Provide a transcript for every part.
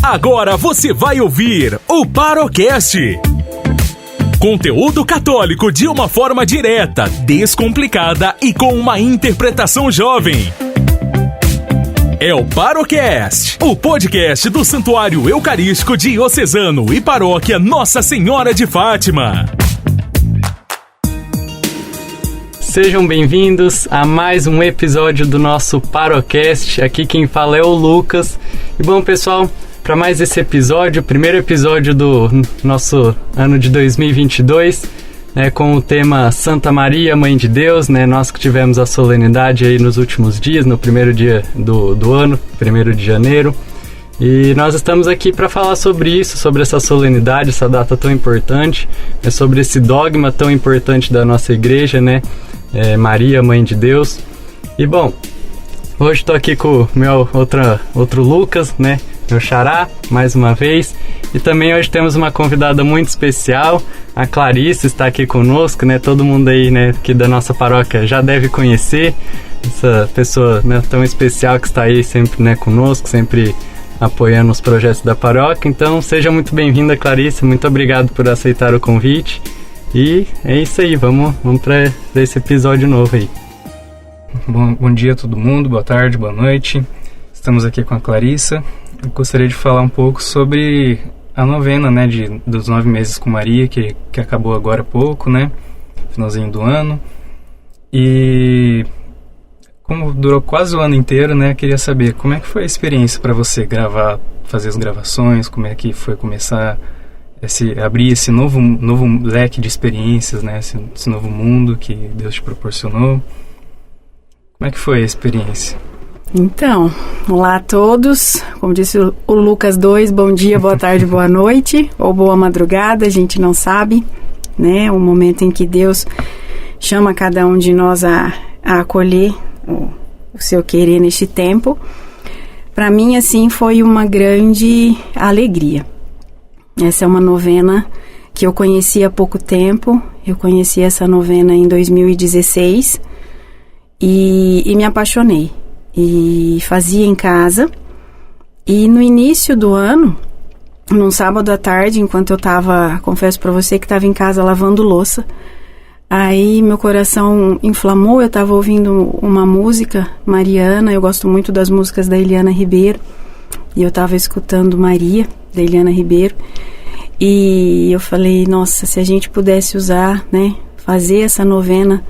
Agora você vai ouvir o Parocast. Conteúdo católico de uma forma direta, descomplicada e com uma interpretação jovem. É o Parocast, o podcast do Santuário Eucarístico Diocesano e Paróquia Nossa Senhora de Fátima. Sejam bem-vindos a mais um episódio do nosso Parocast. Aqui quem fala é o Lucas. E bom, pessoal, para mais esse episódio, o primeiro episódio do nosso ano de 2022, com o tema Santa Maria, Mãe de Deus, nós que tivemos a solenidade aí nos últimos dias, no primeiro dia do ano, 1º de janeiro. E nós estamos aqui para falar sobre isso, sobre essa solenidade, essa data tão importante, sobre esse dogma tão importante da nossa igreja, Maria, Mãe de Deus. E bom, hoje estou aqui com o meu outro Lucas, meu xará, mais uma vez. E também hoje temos uma convidada muito especial, a Clarissa está aqui conosco, todo mundo aí, aqui da nossa paróquia já deve conhecer essa pessoa, tão especial que está aí sempre, conosco, sempre apoiando os projetos da paróquia. Então seja muito bem-vinda, Clarissa, muito obrigado por aceitar o convite. E é isso aí, vamos para esse episódio novo aí. Bom dia a todo mundo, boa tarde, boa noite. Estamos aqui com a Clarissa. Eu gostaria de falar um pouco sobre a novena, dos 9 meses com Maria, que acabou agora há pouco, finalzinho do ano. E como durou quase o ano inteiro, queria saber como é que foi a experiência para você fazer as gravações, como é que foi começar abrir esse novo leque de experiências, esse novo mundo que Deus te proporcionou. Como é que foi a experiência? Então, olá a todos. Como disse o Lucas 2, bom dia, boa tarde, boa noite, ou boa madrugada, a gente não sabe, o momento em que Deus chama cada um de nós a acolher o seu querer neste tempo. Para mim, assim, foi uma grande alegria. Essa é uma novena que eu conheci há pouco tempo. Eu conheci essa novena em 2016 e me apaixonei. E fazia em casa. E no início do ano, num sábado à tarde, enquanto eu estava, confesso para você que estava em casa lavando louça, aí meu coração inflamou. Eu estava ouvindo uma música mariana. Eu gosto muito das músicas da Eliana Ribeiro. E eu estava escutando Maria, da Eliana Ribeiro. E eu falei, nossa, se a gente pudesse usar, fazer essa novena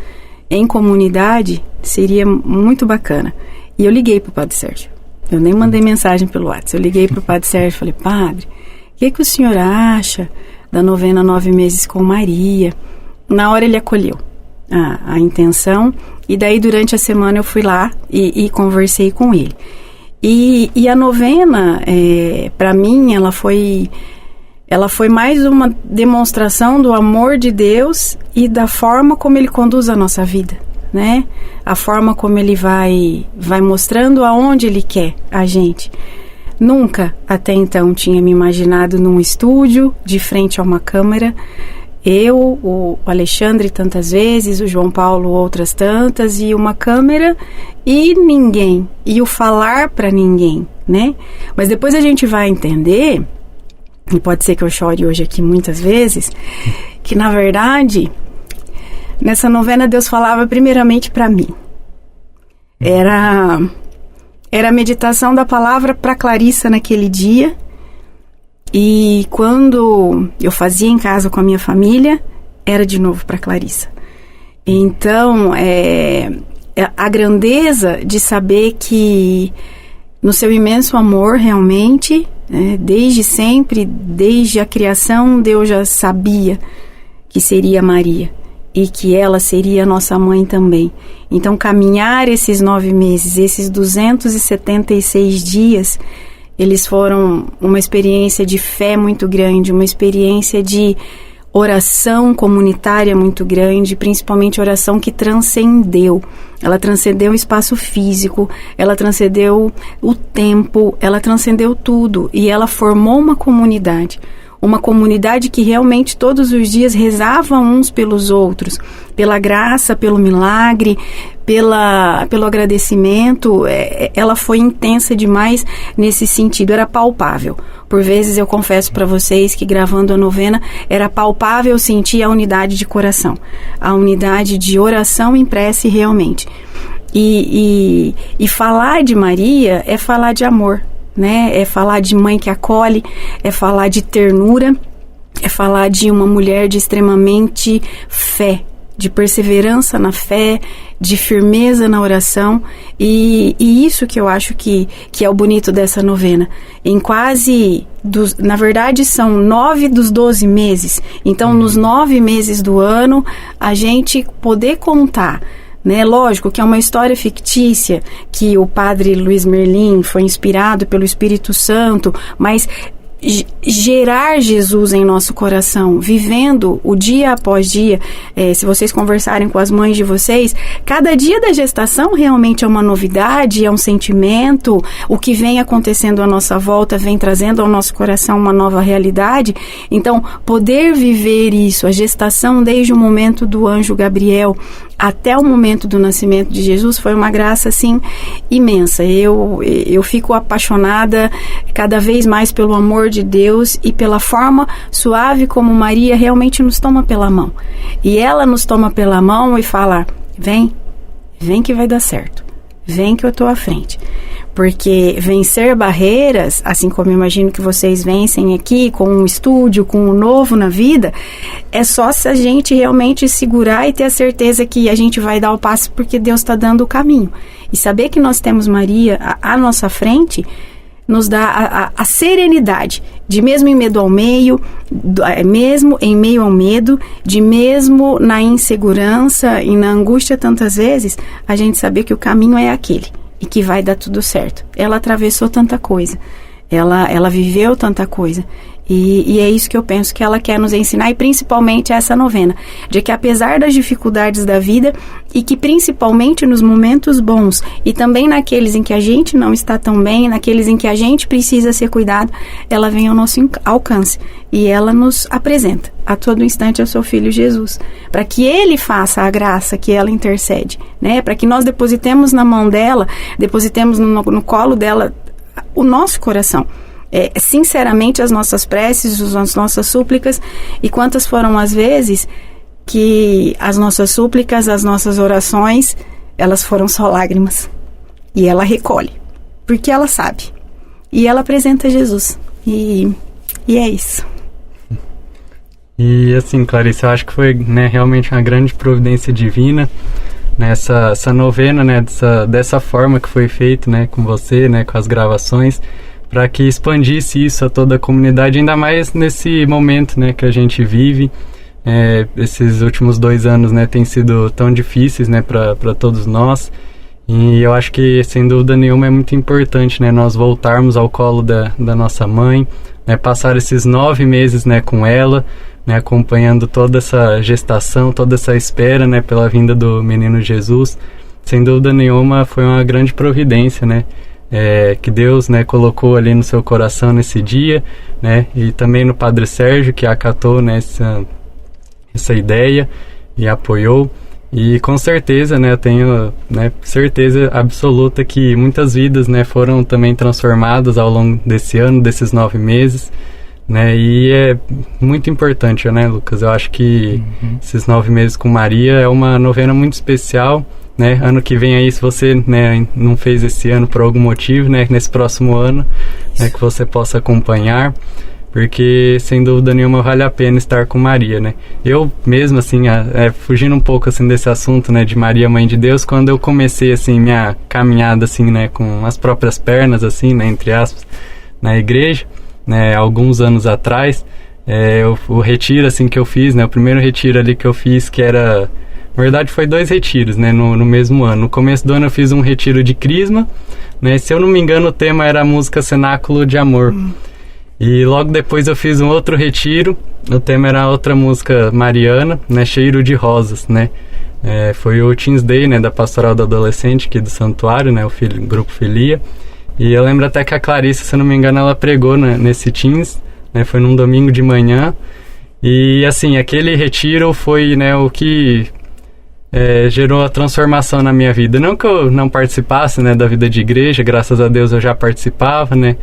em comunidade, seria muito bacana. E eu liguei pro Padre Sérgio. Eu nem mandei mensagem pelo WhatsApp. Eu liguei pro Padre Sérgio e falei, Padre, o que o senhor acha da novena 9 meses com Maria? Na hora ele acolheu a intenção. E daí durante a semana eu fui lá e conversei com ele. E a novena, para mim, ela foi mais uma demonstração do amor de Deus e da forma como Ele conduz a nossa vida, A forma como Ele vai mostrando aonde Ele quer a gente. Nunca, até então, tinha me imaginado num estúdio, de frente a uma câmera. Eu, o Alexandre tantas vezes, o João Paulo outras tantas, e uma câmera e ninguém, e o falar para ninguém, Mas depois a gente vai entender, e pode ser que eu chore hoje aqui muitas vezes, que na verdade, nessa novena Deus falava primeiramente para mim. Era a meditação da palavra para Clarissa naquele dia. E quando eu fazia em casa com a minha família, era de novo para Clarissa. Então, a grandeza de saber que no seu imenso amor, realmente, desde sempre, desde a criação, Deus já sabia que seria Maria e que ela seria nossa mãe também. Então, caminhar esses 9 meses, esses 276 dias, eles foram uma experiência de fé muito grande, uma experiência de oração comunitária muito grande, principalmente oração que transcendeu. Ela transcendeu o espaço físico, ela transcendeu o tempo, ela transcendeu tudo. E ela formou uma comunidade que realmente todos os dias rezava uns pelos outros, pela graça, pelo milagre, pelo agradecimento, ela foi intensa demais nesse sentido, era palpável. Por vezes eu confesso para vocês que gravando a novena era palpável sentir a unidade de coração, a unidade de oração em prece realmente. E falar de Maria é falar de amor, né? É falar de mãe que acolhe, é falar de ternura, é falar de uma mulher de extremamente fé, de perseverança na fé, de firmeza na oração, e isso que eu acho que é o bonito dessa novena. Na verdade são 9 dos 12 meses, então nos 9 meses do ano a gente poder contar, né? Lógico que é uma história fictícia, que o padre Luiz Merlin foi inspirado pelo Espírito Santo, mas gerar Jesus em nosso coração, vivendo o dia após dia. Se vocês conversarem com as mães de vocês, cada dia da gestação realmente é uma novidade, é um sentimento. O que vem acontecendo à nossa volta vem trazendo ao nosso coração uma nova realidade. Então, poder viver isso, a gestação desde o momento do anjo Gabriel até o momento do nascimento de Jesus, foi uma graça, assim, imensa. Eu fico apaixonada cada vez mais pelo amor de Deus e pela forma suave como Maria realmente nos toma pela mão. E ela nos toma pela mão e fala: vem que vai dar certo. Vem que eu estou à frente. Porque vencer barreiras, assim como eu imagino que vocês vencem aqui, com um estúdio, com um novo na vida, é só se a gente realmente segurar e ter a certeza que a gente vai dar o passo porque Deus está dando o caminho. E saber que nós temos Maria à nossa frente nos dá a serenidade de, mesmo em meio ao meio, mesmo em meio ao medo, de mesmo na insegurança e na angústia tantas vezes, a gente saber que o caminho é aquele e que vai dar tudo certo. Ela atravessou tanta coisa, ela viveu tanta coisa. E é isso que eu penso que ela quer nos ensinar, e principalmente essa novena, de que apesar das dificuldades da vida, e que principalmente nos momentos bons, e também naqueles em que a gente não está tão bem, naqueles em que a gente precisa ser cuidado, ela vem ao nosso alcance, e ela nos apresenta a todo instante ao seu Filho Jesus, para que Ele faça a graça que ela intercede, né? Para que nós depositemos na mão dela, depositemos no colo dela o nosso coração. Sinceramente, as nossas preces, as nossas súplicas, e quantas foram as vezes que as nossas súplicas, as nossas orações, elas foram só lágrimas, e ela recolhe, porque ela sabe, e ela apresenta Jesus, e é isso. E assim, Clarice, eu acho que foi, né, realmente uma grande providência divina, né, essa novena, né, dessa forma que foi feito, né, com você, né, com as gravações, para que expandisse isso a toda a comunidade, ainda mais nesse momento, né, que a gente vive. Esses últimos 2 anos, né, têm sido tão difíceis, né, para todos nós, e eu acho que, sem dúvida nenhuma, é muito importante, né, nós voltarmos ao colo da nossa mãe, né, passar esses 9 meses, né, com ela, né, acompanhando toda essa gestação, toda essa espera, né, pela vinda do menino Jesus. Sem dúvida nenhuma, foi uma grande providência, né, que Deus, né, colocou ali no seu coração nesse dia, né, e também no Padre Sérgio, que acatou, né, essa ideia e apoiou. E com certeza, né, eu tenho, né, certeza absoluta que muitas vidas, né, foram também transformadas ao longo desse ano, desses 9 meses, né, e é muito importante, né, Lucas? Eu acho que esses 9 meses com Maria é uma novena muito especial, né? Ano que vem aí, se você, né, não fez esse ano por algum motivo, né, nesse próximo ano, né, que você possa acompanhar, porque sem dúvida nenhuma vale a pena estar com Maria, né? Eu mesmo, assim, fugindo um pouco, assim, desse assunto, né, de Maria, Mãe de Deus, quando eu comecei, assim, minha caminhada, assim, né, com as próprias pernas, assim, né, entre aspas, na igreja, né, alguns anos atrás, o retiro, assim, que eu fiz, né, o primeiro retiro ali que eu fiz, que era... Na verdade, foi 2 retiros, né, no mesmo ano. No começo do ano eu fiz um retiro de Crisma, né, se eu não me engano o tema era a música Cenáculo de Amor. E logo depois eu fiz um outro retiro, o tema era outra música mariana, né, Cheiro de Rosas, né. Foi o Teens Day, né, da Pastoral do Adolescente aqui do Santuário, né, o Grupo Filia. E eu lembro até que a Clarice, se eu não me engano, ela pregou, né, nesse Teens, né, foi num domingo de manhã. E assim, aquele retiro foi, né, o que gerou a transformação na minha vida. Não que eu não participasse, né, da vida de igreja, graças a Deus eu já participava, né,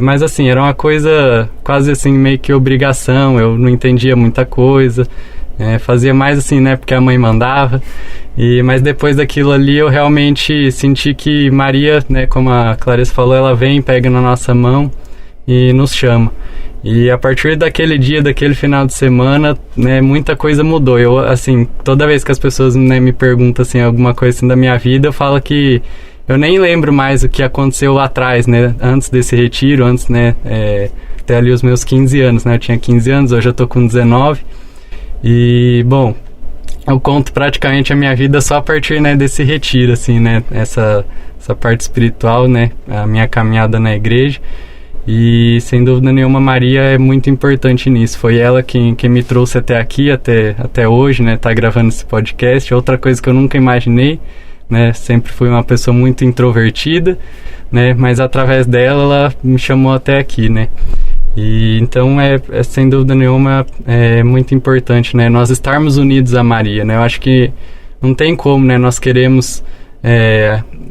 mas assim, era uma coisa quase assim, meio que obrigação, eu não entendia muita coisa, fazia mais assim, né, porque a mãe mandava, mas depois daquilo ali eu realmente senti que Maria, né, como a Clarissa falou, ela vem, pega na nossa mão e nos chama. E a partir daquele dia, daquele final de semana, né, muita coisa mudou. Eu, assim, toda vez que as pessoas, né, me perguntam, assim, alguma coisa assim da minha vida, eu falo que eu nem lembro mais o que aconteceu lá atrás, né, antes desse retiro, antes, né, até ali os meus 15 anos, né, eu tinha 15 anos, hoje eu tô com 19. E, bom, eu conto praticamente a minha vida só a partir, né, desse retiro, assim, né, essa parte espiritual, né, a minha caminhada na igreja. E, sem dúvida nenhuma, Maria é muito importante nisso. Foi ela quem me trouxe até aqui, até hoje, né? Tá gravando esse podcast. Outra coisa que eu nunca imaginei, né? Sempre fui uma pessoa muito introvertida, né? Mas através dela, ela me chamou até aqui, né? E, então, sem dúvida nenhuma, é muito importante, né? Nós estarmos unidos a Maria, né? Eu acho que não tem como, né? Nós queremos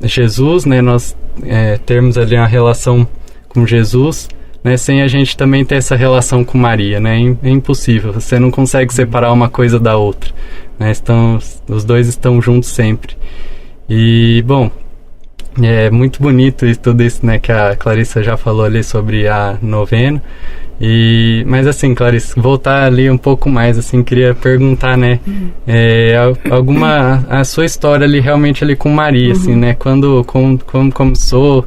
Jesus, né? Nós termos ali uma relação com Jesus, né, sem a gente também ter essa relação com Maria, né, é impossível, você não consegue separar uma coisa da outra, né, os dois estão juntos sempre. E, bom, é muito bonito isso, tudo isso, né, que a Clarissa já falou ali sobre a novena. Mas assim, Clarissa, voltar ali um pouco mais, assim, queria perguntar, né, a sua história ali realmente ali com Maria, assim, né, como começou,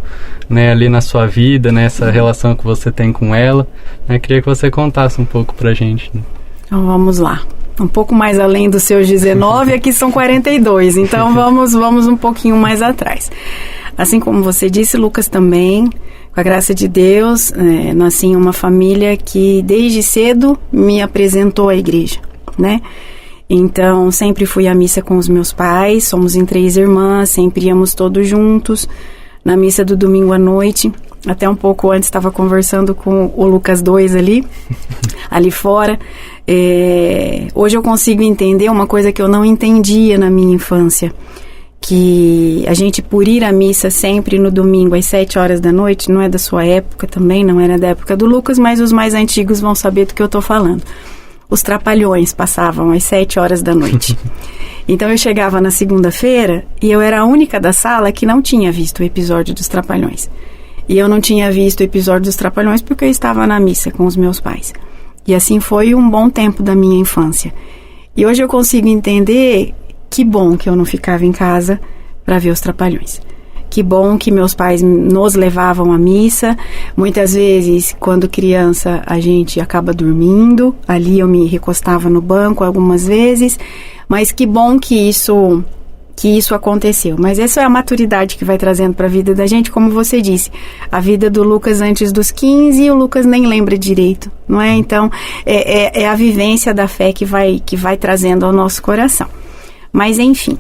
né, ali na sua vida, né, essa relação que você tem com ela, né, queria que você contasse um pouco pra gente, né? Então vamos lá, um pouco mais além dos seus 19, aqui são 42, então vamos um pouquinho mais atrás. Assim como você disse, Lucas, também, com a graça de Deus, nasci em uma família que desde cedo me apresentou à igreja, né? Então, sempre fui à missa com os meus pais, somos em 3 irmãs, sempre íamos todos juntos, na missa do domingo à noite. Até um pouco antes estava conversando com o Lucas 2 ali fora. Hoje eu consigo entender uma coisa que eu não entendia na minha infância, que a gente, por ir à missa sempre no domingo às 7 horas da noite, não é da sua época também, não era da época do Lucas, mas os mais antigos vão saber do que eu estou falando. Os Trapalhões passavam às 7 horas da noite. Então eu chegava na segunda-feira e eu era a única da sala que não tinha visto o episódio dos Trapalhões. E eu não tinha visto o episódio dos Trapalhões porque eu estava na missa com os meus pais. E assim foi um bom tempo da minha infância. E hoje eu consigo entender que bom que eu não ficava em casa para ver os Trapalhões. Que bom que meus pais nos levavam à missa. Muitas vezes, quando criança, a gente acaba dormindo. Ali eu me recostava no banco algumas vezes. Mas que bom que isso aconteceu. Mas essa é a maturidade que vai trazendo para a vida da gente, como você disse. A vida do Lucas antes dos 15, o Lucas nem lembra direito, não é? Então, é a vivência da fé que vai trazendo ao nosso coração. Mas, enfim,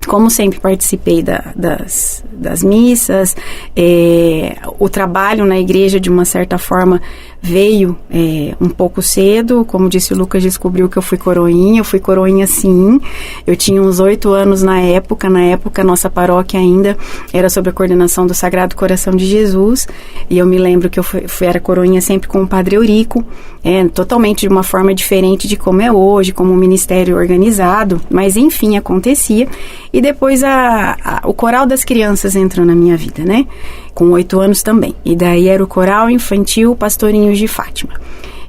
como sempre participei das missas, o trabalho na igreja, de uma certa forma, veio um pouco cedo. Como disse o Lucas, descobriu que eu fui coroinha. Eu fui coroinha, sim. Eu tinha uns 8 anos na época. Na época, a nossa paróquia ainda era sob a coordenação do Sagrado Coração de Jesus. E eu me lembro que eu era coroinha sempre com o Padre Eurico. Totalmente de uma forma diferente de como é hoje, como um ministério organizado. Mas, enfim, acontecia. E depois o coral das crianças entrou na minha vida, né? Com 8 anos também. E daí era o coral infantil Pastorinhos de Fátima.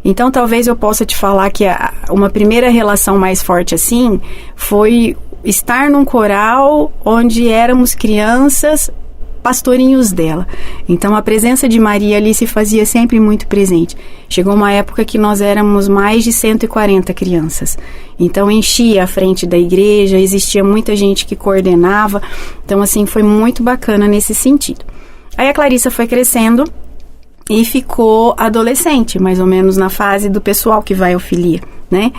Então, talvez eu possa te falar que uma primeira relação mais forte assim foi estar num coral onde éramos crianças, pastorinhos dela. Então, a presença de Maria ali se fazia sempre muito presente. Chegou uma época que nós éramos mais de 140 crianças. Então, enchia a frente da igreja, existia muita gente que coordenava. Então, assim, foi muito bacana nesse sentido. Aí a Clarissa foi crescendo e ficou adolescente, mais ou menos na fase do pessoal que vai ao filia, né?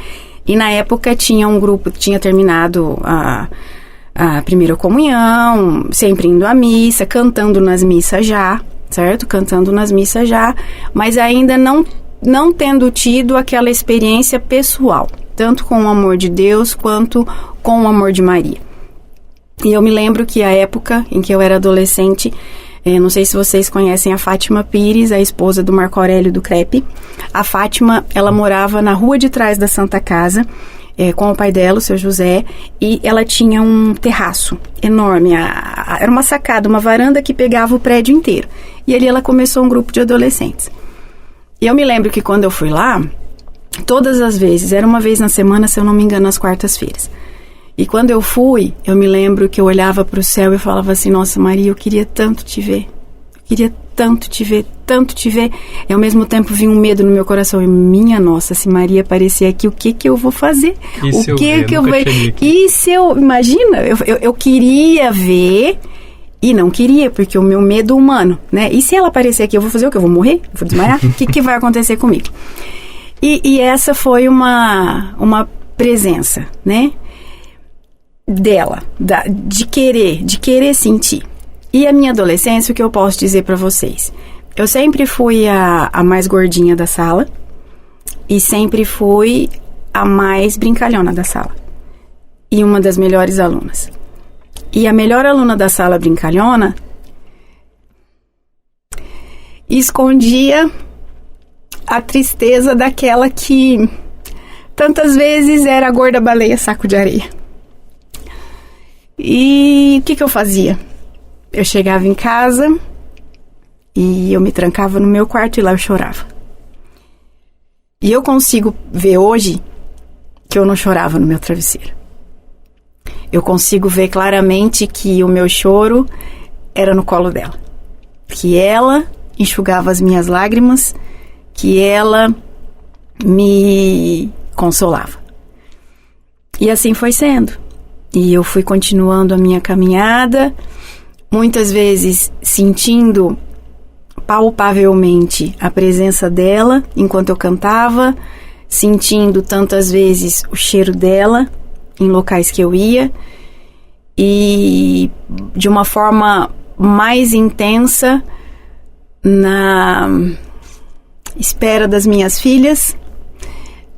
E na época tinha um grupo que tinha terminado a primeira comunhão, sempre indo à missa, cantando nas missas já, certo? Cantando nas missas já, mas ainda não tendo tido aquela experiência pessoal, tanto com o amor de Deus quanto com o amor de Maria. E eu me lembro que a época em que eu era adolescente, não sei se vocês conhecem a Fátima Pires, a esposa do Marco Aurélio do Crepe. A Fátima, ela morava na rua de trás da Santa Casa, com o pai dela, o seu José, e ela tinha um terraço enorme, era uma sacada, uma varanda que pegava o prédio inteiro. E ali ela começou um grupo de adolescentes. E eu me lembro que quando eu fui lá, todas as vezes, era uma vez na semana, se eu não me engano, nas quartas-feiras. E quando eu fui, eu me lembro que eu olhava para o céu e falava assim, nossa, Maria, eu queria tanto te ver. Eu queria tanto te ver, tanto te ver. E ao mesmo tempo vinha um medo no meu coração. E minha nossa, se Maria aparecer aqui, o que eu vou fazer? E o que eu vou... E se eu... Imagina, eu queria ver e não queria, porque o meu medo humano, né? E se ela aparecer aqui, eu vou fazer o quê? Eu vou morrer? Eu vou desmaiar? O que vai acontecer comigo? E essa foi uma presença, né? Dela, de querer sentir. E a minha adolescência, o que eu posso dizer pra vocês? Eu sempre fui a mais gordinha da sala e sempre fui a mais brincalhona da sala. E uma das melhores alunas. E a melhor aluna da sala brincalhona escondia a tristeza daquela que tantas vezes era a gorda baleia saco de areia. E o que eu fazia? Eu chegava em casa e eu me trancava no meu quarto e lá eu chorava. E eu consigo ver hoje que eu não chorava no meu travesseiro. Eu consigo ver claramente que o meu choro era no colo dela. Que ela enxugava as minhas lágrimas, que ela me consolava. E assim foi sendo. E eu fui continuando a minha caminhada, muitas vezes sentindo palpavelmente a presença dela enquanto eu cantava, sentindo tantas vezes o cheiro dela em locais que eu ia, e de uma forma mais intensa na espera das minhas filhas,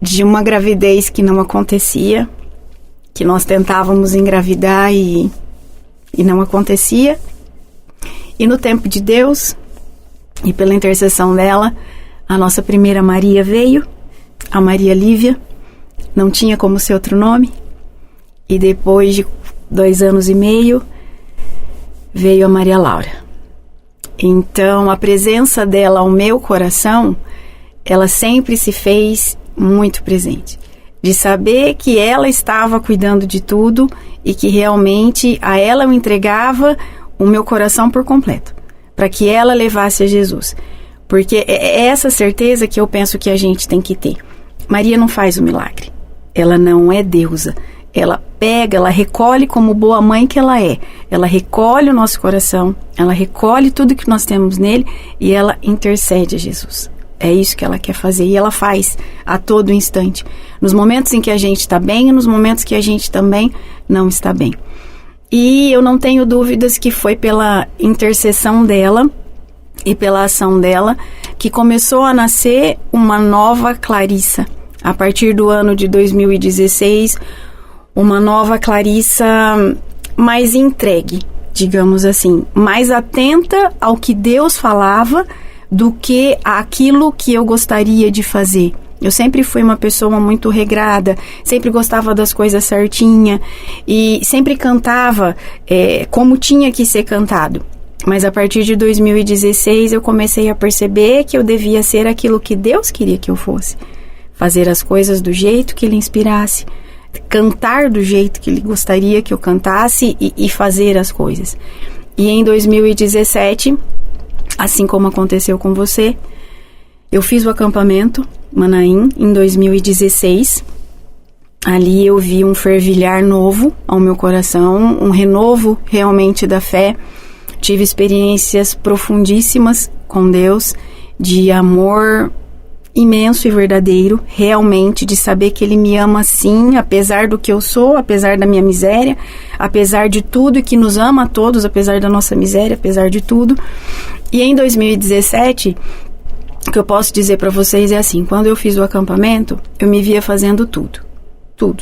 de uma gravidez que não acontecia, que nós tentávamos engravidar e não acontecia. E no tempo de Deus, e pela intercessão dela, a nossa primeira Maria veio, a Maria Lívia, não tinha como ser outro nome, e depois de 2 anos e meio, veio a Maria Laura. Então, a presença dela ao meu coração, ela sempre se fez muito presente. De saber que ela estava cuidando de tudo e que realmente a ela eu entregava o meu coração por completo, para que ela levasse a Jesus. Porque é essa certeza que eu penso que a gente tem que ter. Maria não faz o milagre. Ela não é deusa. Ela pega, ela recolhe como boa mãe que ela é. Ela recolhe o nosso coração, ela recolhe tudo que nós temos nele e ela intercede a Jesus. É isso que ela quer fazer e ela faz a todo instante. Nos momentos em que a gente está bem e nos momentos que a gente também não está bem. E eu não tenho dúvidas que foi pela intercessão dela e pela ação dela que começou a nascer uma nova Clarissa. A partir do ano de 2016, uma nova Clarissa mais entregue, digamos assim, mais atenta ao que Deus falava do que aquilo que eu gostaria de fazer. Eu sempre fui uma pessoa muito regrada, sempre gostava das coisas certinha e sempre cantava como tinha que ser cantado. Mas a partir de 2016 eu comecei a perceber que eu devia ser aquilo que Deus queria que eu fosse. Fazer as coisas do jeito que Ele inspirasse, cantar do jeito que Ele gostaria que eu cantasse e fazer as coisas. E em 2017... assim como aconteceu com você, eu fiz o acampamento Manaim em 2016. Ali eu vi um fervilhar novo ao meu coração, um renovo realmente da fé. Tive experiências profundíssimas com Deus, de amor imenso e verdadeiro, realmente, de saber que Ele me ama sim, apesar do que eu sou, apesar da minha miséria, apesar de tudo, e que nos ama a todos, apesar da nossa miséria, apesar de tudo. E em 2017, o que eu posso dizer para vocês é assim, quando eu fiz o acampamento, eu me via fazendo tudo.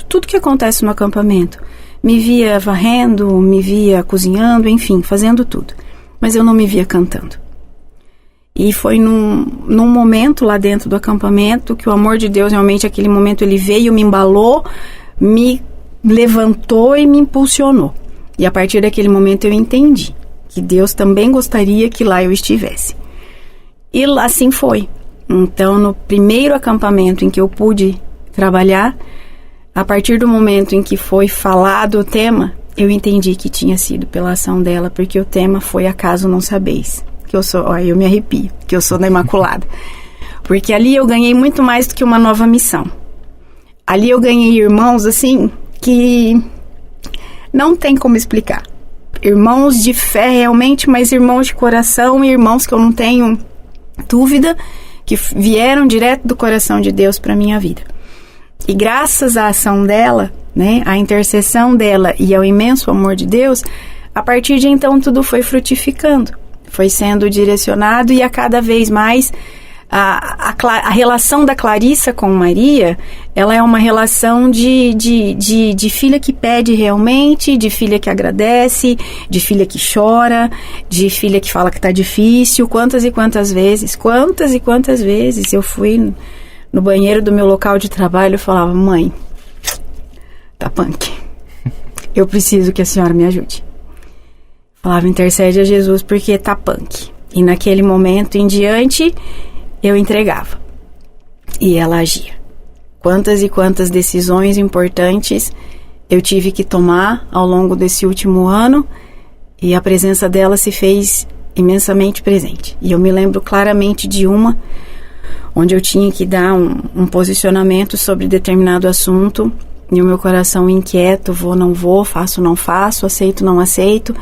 tudo que acontece no acampamento. Me via varrendo, me via cozinhando, enfim, fazendo tudo. Mas eu não me via cantando. E foi num momento lá dentro do acampamento que o amor de Deus, realmente, aquele momento, ele veio, me embalou, me levantou e me impulsionou. E a partir daquele momento eu entendi que Deus também gostaria que lá eu estivesse. E assim foi. Então, no primeiro acampamento em que eu pude trabalhar, a partir do momento em que foi falado o tema, eu entendi que tinha sido pela ação dela, porque o tema foi Acaso Não Sabeis. Que eu sou, eu me arrepio, que eu sou da Imaculada. Porque ali eu ganhei muito mais do que uma nova missão. Ali eu ganhei irmãos, assim, que não tem como explicar. Irmãos de fé, realmente, mas irmãos de coração, e irmãos que eu não tenho dúvida, que vieram direto do coração de Deus para minha vida. E graças à ação dela, né, à intercessão dela e ao imenso amor de Deus, a partir de então tudo foi frutificando, foi sendo direcionado, e a cada vez mais a relação da Clarissa com Maria, ela é uma relação de filha que pede realmente, de filha que agradece, de filha que chora, de filha que fala que tá difícil. Quantas e quantas vezes eu fui no banheiro do meu local de trabalho e falava: mãe, tá punk, eu preciso que a senhora me ajude. Falava: intercede a Jesus porque tá punk. E naquele momento em diante eu entregava e ela agia. Quantas e quantas decisões importantes eu tive que tomar ao longo desse último ano, e a presença dela se fez imensamente presente. E eu me lembro claramente de uma onde eu tinha que dar um posicionamento sobre determinado assunto, e o meu coração inquieto: vou, não vou, faço, não faço, aceito, não aceito.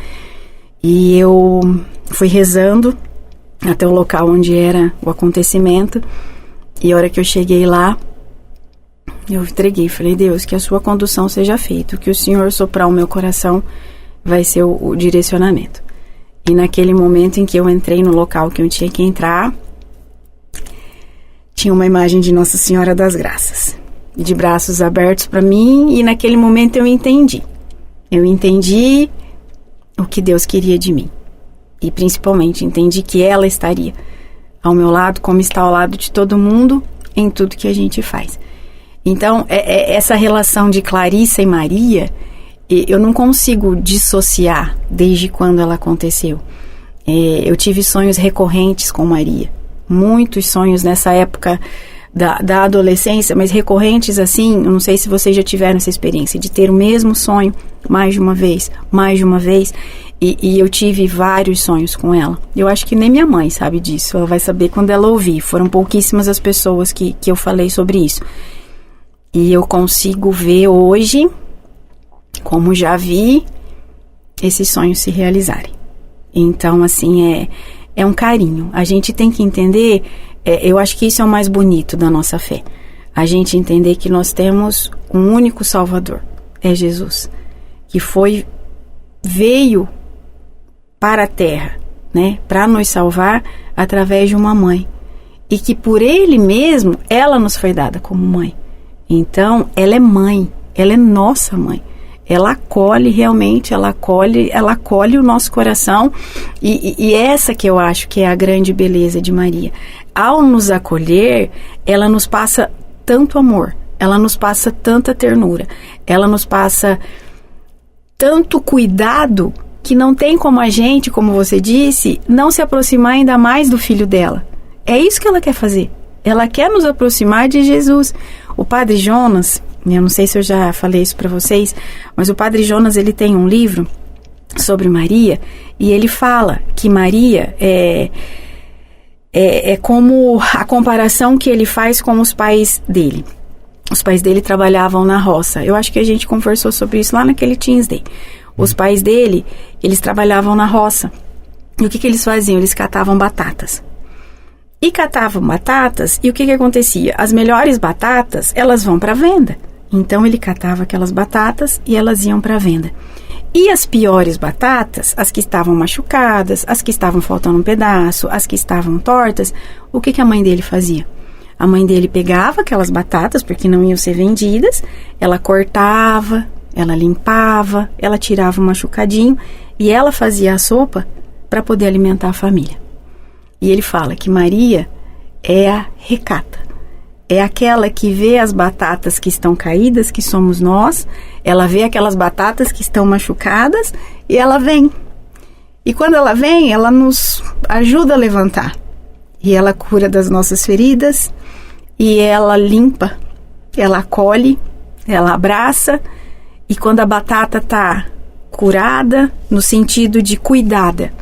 E eu fui rezando até o local onde era o acontecimento, e a hora que eu cheguei lá, eu entreguei, falei: Deus, que a sua condução seja feita, o que o Senhor soprar o meu coração vai ser o direcionamento. E naquele momento em que eu entrei no local que eu tinha que entrar, tinha uma imagem de Nossa Senhora das Graças, de braços abertos para mim, e naquele momento eu entendi o que Deus queria de mim. E principalmente entendi que ela estaria ao meu lado, como está ao lado de todo mundo, em tudo que a gente faz. Então, essa relação de Clarissa e Maria, eu não consigo dissociar desde quando ela aconteceu. Eu tive sonhos recorrentes com Maria. Muitos sonhos nessa época da adolescência, mas recorrentes assim. Eu não sei se vocês já tiveram essa experiência de ter o mesmo sonho mais de uma vez. E eu tive vários sonhos com ela. Eu acho que nem minha mãe sabe disso. Ela vai saber quando ela ouvir. Foram pouquíssimas as pessoas que eu falei sobre isso. E eu consigo ver hoje, como já vi, esses sonhos se realizarem. Então, assim, é um carinho. A gente tem que entender, eu acho que isso é o mais bonito da nossa fé. A gente entender que nós temos um único Salvador, é Jesus, que veio para a terra, né, para nos salvar através de uma mãe, e que por ele mesmo ela nos foi dada como mãe. Então ela é mãe, ela é nossa mãe, ela acolhe realmente, ela acolhe o nosso coração, e essa que eu acho que é a grande beleza de Maria. Ao nos acolher, ela nos passa tanto amor, ela nos passa tanta ternura, ela nos passa tanto cuidado, que não tem como a gente, como você disse, não se aproximar ainda mais do filho dela. É isso que ela quer fazer. Ela quer nos aproximar de Jesus. O Padre Jonas, eu não sei se eu já falei isso para vocês, mas o Padre Jonas, ele tem um livro sobre Maria, e ele fala que Maria é como a comparação que ele faz com os pais dele. Os pais dele trabalhavam na roça. Eu acho que a gente conversou sobre isso lá naquele Teens Day. Os pais dele, eles trabalhavam na roça. E o que eles faziam? Eles catavam batatas. E o que acontecia? As melhores batatas, elas vão para venda. Então ele catava aquelas batatas e elas iam para venda. E as piores batatas, as que estavam machucadas, as que estavam faltando um pedaço, as que estavam tortas, o que a mãe dele fazia? A mãe dele pegava aquelas batatas, porque não iam ser vendidas, ela cortava, ela limpava, ela tirava um machucadinho e ela fazia a sopa para poder alimentar a família. E ele fala que Maria é a recata, é aquela que vê as batatas que estão caídas, que somos nós, ela vê aquelas batatas que estão machucadas e ela vem. E quando ela vem, ela nos ajuda a levantar. E ela cura das nossas feridas, e ela limpa, ela acolhe, ela abraça. E quando a batata está curada, no sentido de cuidada,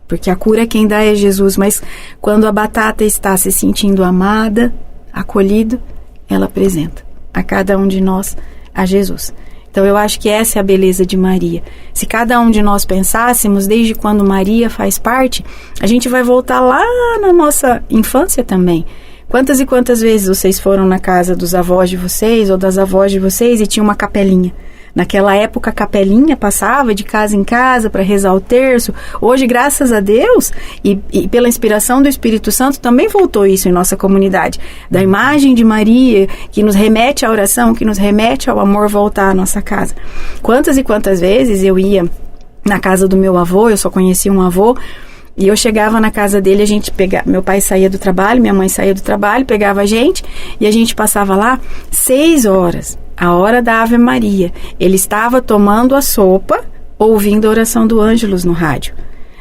porque a cura quem dá é Jesus, mas quando a batata está se sentindo amada, acolhido, ela apresenta a cada um de nós a Jesus. Então eu acho que essa é a beleza de Maria. Se cada um de nós pensássemos desde quando Maria faz parte, a gente vai voltar lá na nossa infância também. Quantas e quantas vezes vocês foram na casa dos avós de vocês ou das avós de vocês e tinha uma capelinha? Naquela época a capelinha passava de casa em casa para rezar o terço. Hoje, graças a Deus e pela inspiração do Espírito Santo, também voltou isso em nossa comunidade. Da imagem de Maria, que nos remete à oração, que nos remete ao amor, voltar à nossa casa. Quantas e quantas vezes eu ia na casa do meu avô, eu só conhecia um avô, e eu chegava na casa dele, a gente pegava, meu pai saía do trabalho, minha mãe saía do trabalho, pegava a gente e a gente passava lá 6 horas, a hora da Ave Maria. Ele estava tomando a sopa, ouvindo a oração do Ângelus no rádio.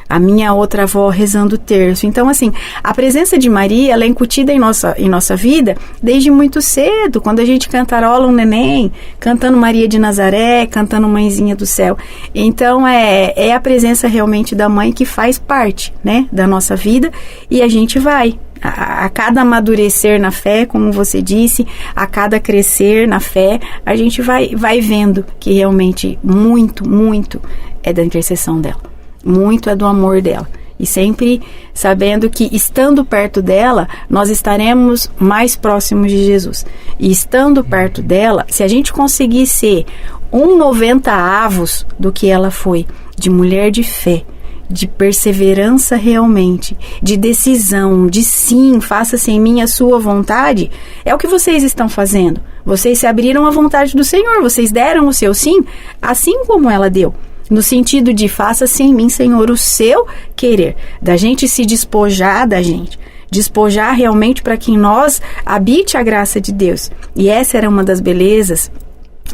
A minha outra avó rezando o terço. Então, assim, a presença de Maria, ela é incutida em nossa vida desde muito cedo, quando a gente cantarola um neném, cantando Maria de Nazaré, cantando Mãezinha do Céu. Então, é a presença realmente da mãe que faz parte, né, da nossa vida, e a gente vai. A cada amadurecer na fé, como você disse, a cada crescer na fé, a gente vai vendo que realmente muito, muito é da intercessão dela. Muito é do amor dela. E sempre sabendo que, estando perto dela, nós estaremos mais próximos de Jesus. E estando perto dela, se a gente conseguir ser 90 avos do que ela foi, de mulher de fé, de perseverança realmente, de decisão, de sim, faça-se em mim a sua vontade, é o que vocês estão fazendo. Vocês se abriram à vontade do Senhor, vocês deram o seu sim, assim como ela deu. No sentido de, faça-se em mim, Senhor, o seu querer. Da gente se despojar da gente. Despojar realmente para que em nós habite a graça de Deus. E essa era uma das belezas,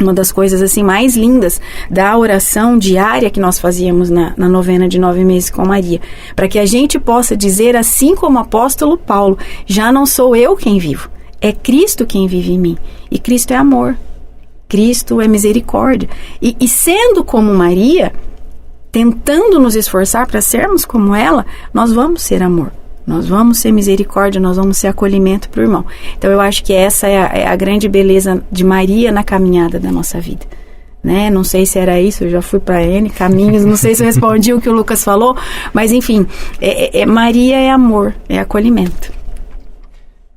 uma das coisas assim mais lindas da oração diária que nós fazíamos na novena de 9 meses com Maria. Para que a gente possa dizer, assim como o apóstolo Paulo, já não sou eu quem vivo, é Cristo quem vive em mim. E Cristo é amor. Cristo é misericórdia. E sendo como Maria, tentando nos esforçar para sermos como ela, nós vamos ser amor. Nós vamos ser misericórdia, nós vamos ser acolhimento para o irmão. Então eu acho que essa é a grande beleza de Maria na caminhada da nossa vida. Né? Não sei se era isso, eu já fui para N caminhos, não sei se eu respondi o que o Lucas falou, mas enfim, Maria é amor, é acolhimento.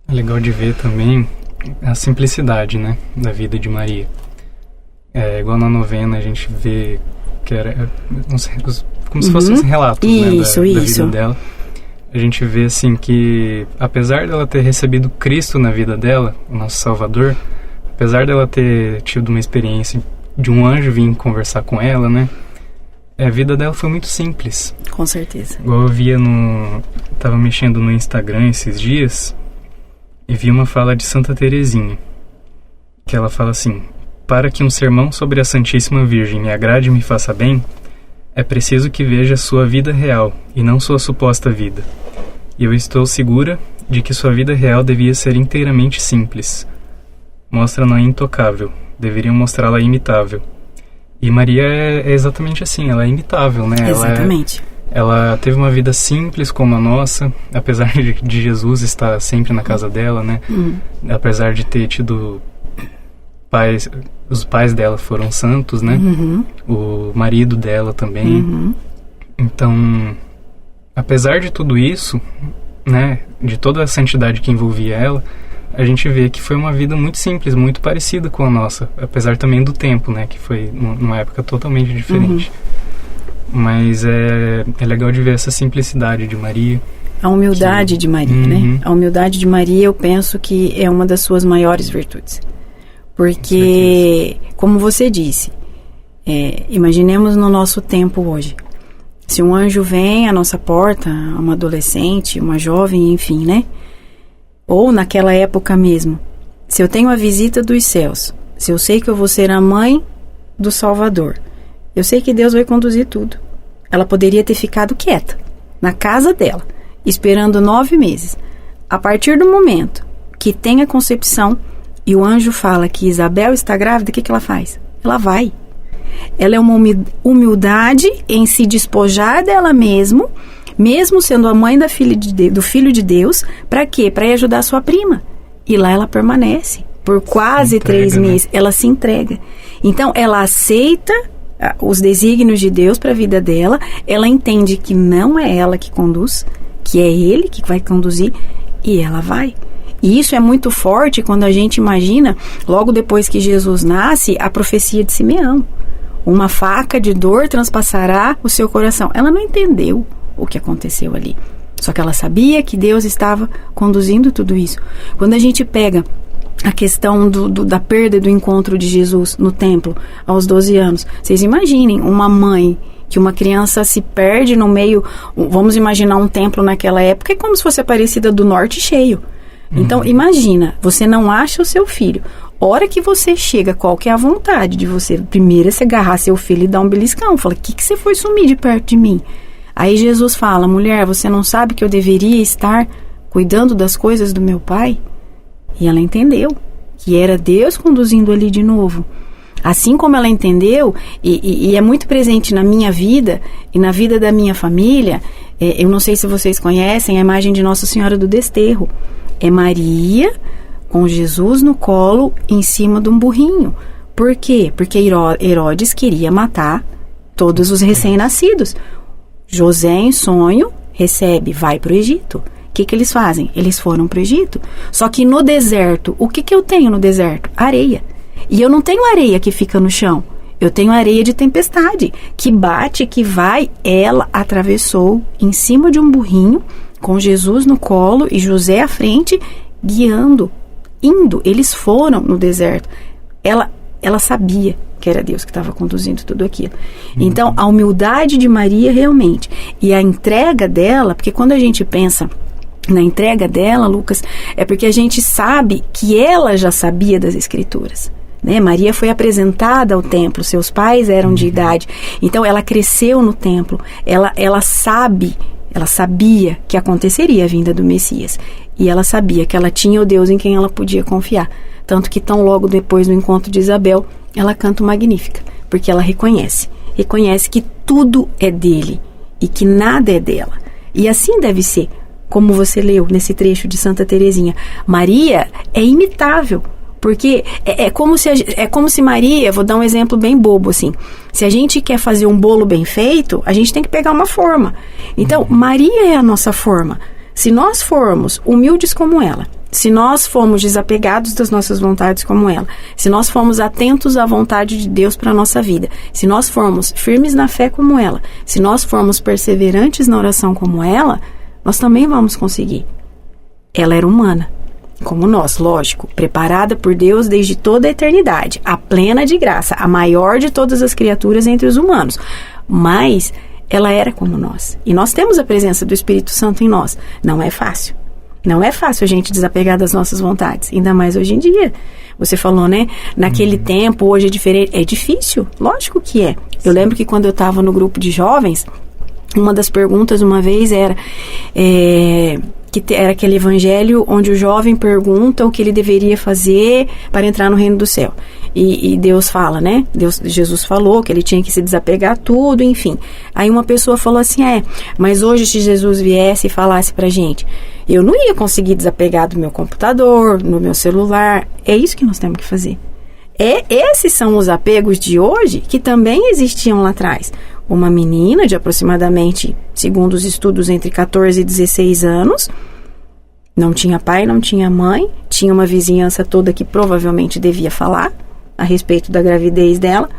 É legal de ver também a simplicidade, né, da vida de Maria. Igual na novena a gente vê que era, não sei, como se fossem relatos, isso, né, da vida dela. A gente vê assim que, apesar dela ter recebido Cristo na vida dela, o nosso Salvador, apesar dela ter tido uma experiência de um anjo vir conversar com ela, né, a vida dela foi muito simples. Com certeza. Igual eu via tava mexendo no Instagram esses dias e vi uma fala de Santa Teresinha, que ela fala assim: para que um sermão sobre a Santíssima Virgem me agrade e me faça bem, é preciso que veja sua vida real e não sua suposta vida. E eu estou segura de que sua vida real devia ser inteiramente simples. Mostra-na intocável, deveriam mostrá-la imitável. E Maria é exatamente assim, ela é imitável, né? Exatamente. Ela teve uma vida simples como a nossa, apesar de Jesus estar sempre na casa dela, né? Apesar de ter tido pais, os pais dela foram santos, né? O marido dela também. Então, apesar de tudo isso, né? De toda a santidade que envolvia ela, a gente vê que foi uma vida muito simples, muito parecida com a nossa, apesar também do tempo, né? Que foi numa época totalmente diferente. Mas é legal de ver essa simplicidade de Maria, a humildade de Maria, né? A humildade de Maria, eu penso que é uma das suas maiores virtudes. Porque, como você disse, imaginemos no nosso tempo hoje. Se um anjo vem à nossa porta, uma adolescente, uma jovem, enfim, né? Ou naquela época mesmo, se eu tenho a visita dos céus, se eu sei que eu vou ser a mãe do Salvador, eu sei que Deus vai conduzir tudo. Ela poderia ter ficado quieta, na casa dela, esperando 9 meses. A partir do momento que tem a concepção e o anjo fala que Isabel está grávida, o que ela faz? Ela vai. Ela é uma humildade em se despojar dela mesmo sendo a mãe do Filho de Deus. Para quê? Para ir ajudar a sua prima. E lá ela permanece por quase 3 meses. Né? Ela se entrega. Então, ela aceita os desígnios de Deus para a vida dela. Ela entende que não é ela que conduz, que é Ele que vai conduzir, e ela vai. E isso é muito forte quando a gente imagina, logo depois que Jesus nasce, a profecia de Simeão. Uma faca de dor transpassará o seu coração. Ela não entendeu o que aconteceu ali. Só que ela sabia que Deus estava conduzindo tudo isso. Quando a gente pega a questão da perda do encontro de Jesus no templo aos 12 anos, vocês imaginem uma mãe que uma criança se perde no meio, vamos imaginar um templo naquela época, é como se fosse Aparecida do Norte cheio. Então, imagina, você não acha o seu filho. Hora que você chega, qual que é a vontade de você? Primeiro é você agarrar seu filho e dar um beliscão. Fala, o que você foi sumir de perto de mim? Aí Jesus fala, mulher, você não sabe que eu deveria estar cuidando das coisas do meu pai? E ela entendeu que era Deus conduzindo ali de novo. Assim como ela entendeu, e é muito presente na minha vida e na vida da minha família, eu não sei se vocês conhecem a imagem de Nossa Senhora do Desterro. É Maria com Jesus no colo em cima de um burrinho. Por quê? Porque Herodes queria matar todos os recém-nascidos. José, em sonho, recebe, vai para o Egito. O que eles fazem? Eles foram para o Egito. Só que no deserto, o que eu tenho no deserto? Areia. E eu não tenho areia que fica no chão. Eu tenho areia de tempestade, que bate, que vai. Ela atravessou em cima de um burrinho, com Jesus no colo e José à frente, guiando, indo. Eles foram no deserto. Ela sabia que era Deus que estava conduzindo tudo aquilo. Então, a humildade de Maria realmente, e a entrega dela, porque quando a gente pensa na entrega dela, Lucas, é porque a gente sabe que ela já sabia das Escrituras. Né? Maria foi apresentada ao templo, seus pais eram de idade, então ela cresceu no templo, ela sabia que aconteceria a vinda do Messias, e ela sabia que ela tinha o Deus em quem ela podia confiar, tanto que tão logo depois do encontro de Isabel, ela canta o Magnífica, porque ela reconhece que tudo é dele e que nada é dela, e assim deve ser, como você leu nesse trecho de Santa Teresinha. Maria é imitável, porque é como se Maria, vou dar um exemplo bem bobo assim, se a gente quer fazer um bolo bem feito, a gente tem que pegar uma forma. Então, Maria é a nossa forma. Se nós formos humildes como ela, se nós formos desapegados das nossas vontades como ela, se nós formos atentos à vontade de Deus para a nossa vida, se nós formos firmes na fé como ela, se nós formos perseverantes na oração como ela, nós também vamos conseguir. Ela era humana, como nós, lógico, preparada por Deus desde toda a eternidade, a plena de graça, a maior de todas as criaturas entre os humanos. Mas ela era como nós. E nós temos a presença do Espírito Santo em nós. Não é fácil. Não é fácil a gente desapegar das nossas vontades, ainda mais hoje em dia. Você falou, né? Naquele tempo, hoje é diferente. É difícil, lógico que é. Eu lembro que quando eu estava no grupo de jovens, uma das perguntas uma vez era era aquele evangelho onde o jovem pergunta o que ele deveria fazer para entrar no reino do céu. E Deus fala, né? Jesus falou que ele tinha que se desapegar tudo, enfim. Aí uma pessoa falou assim, mas hoje se Jesus viesse e falasse pra gente, eu não ia conseguir desapegar do meu computador, do meu celular. É isso que nós temos que fazer. Esses são os apegos de hoje que também existiam lá atrás. Uma menina de aproximadamente, segundo os estudos, entre 14 e 16 anos, não tinha pai, não tinha mãe, tinha uma vizinhança toda que provavelmente devia falar a respeito da gravidez dela,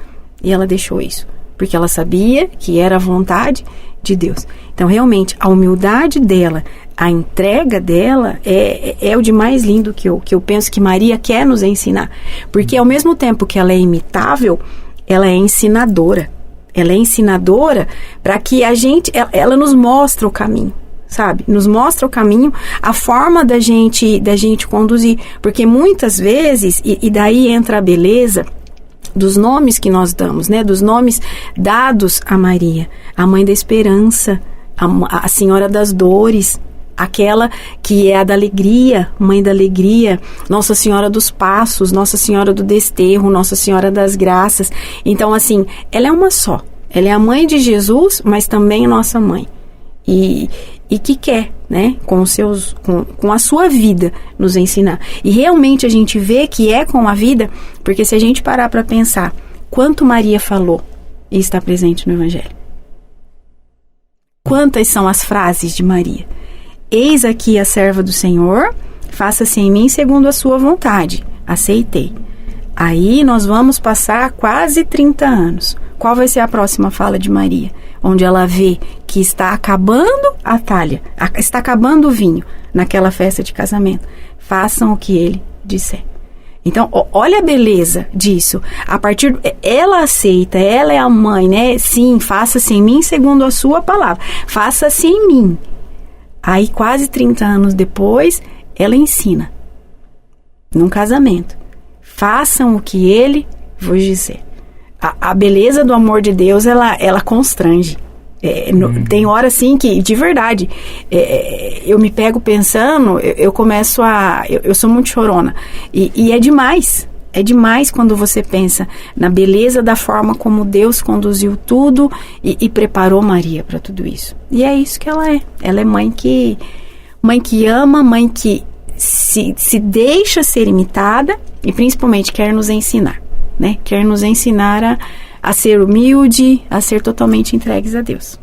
e ela deixou isso, porque ela sabia que era a vontade de Deus. Então, realmente, a humildade dela, a entrega dela é o de mais lindo que eu penso que Maria quer nos ensinar. Porque ao mesmo tempo que ela é imitável, ela é ensinadora. Ela é ensinadora para que a gente, ela nos mostra o caminho, sabe? Nos mostra o caminho, a forma da gente conduzir. Porque muitas vezes, e daí entra a beleza dos nomes que nós damos, né? Dos nomes dados a Maria. A mãe da esperança, a senhora das dores, aquela que é a da alegria, mãe da alegria, Nossa Senhora dos Passos, Nossa Senhora do Desterro, Nossa Senhora das Graças. Então, assim, ela é uma só. Ela é a mãe de Jesus, mas também nossa mãe. E que quer, né, com a sua vida nos ensinar. E realmente a gente vê que é com a vida, porque se a gente parar para pensar quanto Maria falou e está presente no Evangelho. Quantas são as frases de Maria? Eis aqui a serva do Senhor, faça-se em mim segundo a sua vontade. Aceitei. Aí nós vamos passar quase 30 anos. Qual vai ser a próxima fala de Maria? Onde ela vê que está acabando a talha, está acabando o vinho naquela festa de casamento. Façam o que ele disser. Então, olha a beleza disso. A partir, ela aceita, ela é a mãe, né? Sim, faça-se em mim segundo a sua palavra. Faça-se em mim. Aí, quase 30 anos depois, ela ensina. Num casamento. Façam o que ele vos disser. A beleza do amor de Deus, ela constrange. Tem hora assim que, de verdade, eu me pego pensando, eu começo eu sou muito chorona. E é demais. É demais quando você pensa na beleza da forma como Deus conduziu tudo e preparou Maria para tudo isso. E é isso que ela é. Ela é mãe que ama, mãe que se deixa ser imitada e principalmente quer nos ensinar. Né? Quer nos ensinar a ser humilde, a ser totalmente entregues a Deus.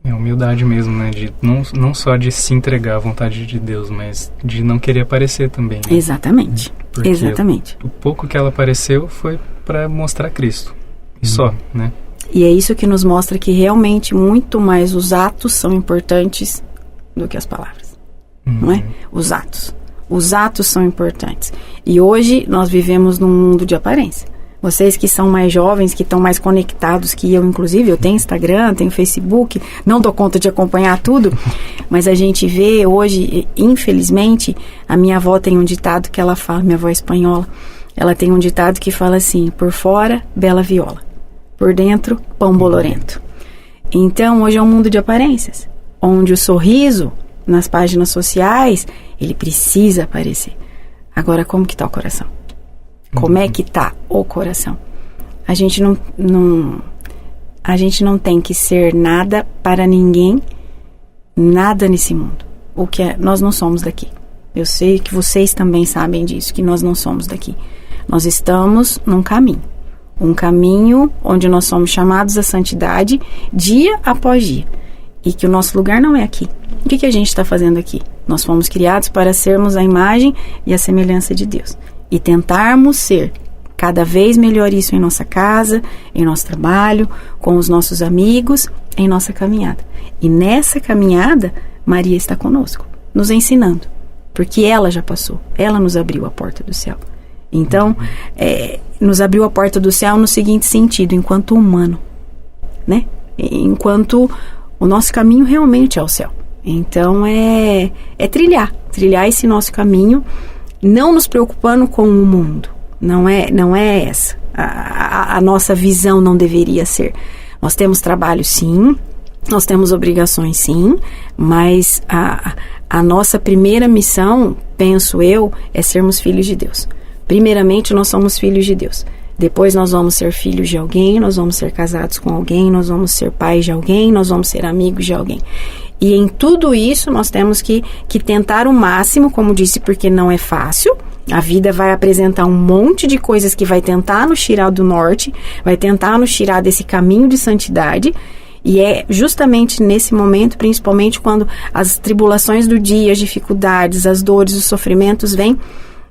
É humildade mesmo, né? De, não só de se entregar à vontade de Deus, mas de não querer aparecer também. Né? Exatamente. Porque exatamente. O pouco que ela apareceu foi para mostrar Cristo. E só, né? E é isso que nos mostra que realmente muito mais os atos são importantes do que as palavras. Não é? Os atos. Os atos são importantes. E hoje nós vivemos num mundo de aparência. Vocês que são mais jovens, que estão mais conectados que eu, inclusive, eu tenho Instagram, tenho Facebook, não dou conta de acompanhar tudo, mas a gente vê hoje, infelizmente, a minha avó tem um ditado que ela fala, minha avó é espanhola, ela tem um ditado que fala assim, por fora, bela viola, por dentro, pão bolorento. Então, hoje é um mundo de aparências, onde o sorriso nas páginas sociais, ele precisa aparecer. Agora, como que está o coração? Como é que está o coração? A gente não tem que ser nada para ninguém, nada nesse mundo. Nós não somos daqui. Eu sei que vocês também sabem disso, que nós não somos daqui. Nós estamos num caminho. Um caminho onde nós somos chamados à santidade dia após dia. E que o nosso lugar não é aqui. O que a gente está fazendo aqui? Nós fomos criados para sermos a imagem e a semelhança de Deus. E tentarmos ser cada vez melhor isso em nossa casa, em nosso trabalho, com os nossos amigos, em nossa caminhada. E nessa caminhada, Maria está conosco, nos ensinando. Porque ela já passou, ela nos abriu a porta do céu. Então, nos abriu a porta do céu no seguinte sentido, enquanto humano, né? Enquanto o nosso caminho realmente é o céu. Então, é trilhar esse nosso caminho, não nos preocupando com o mundo. Não é essa. A nossa visão não deveria ser. Nós temos trabalho, sim. Nós temos obrigações, sim. Mas a nossa primeira missão, penso eu, é sermos filhos de Deus. Primeiramente, nós somos filhos de Deus. Depois nós vamos ser filhos de alguém, nós vamos ser casados com alguém, nós vamos ser pais de alguém, nós vamos ser amigos de alguém. E em tudo isso nós temos que tentar o máximo, como disse, porque não é fácil. A vida vai apresentar um monte de coisas que vai tentar nos tirar do norte, vai tentar nos tirar desse caminho de santidade. E é justamente nesse momento, principalmente quando as tribulações do dia, as dificuldades, as dores, os sofrimentos vêm,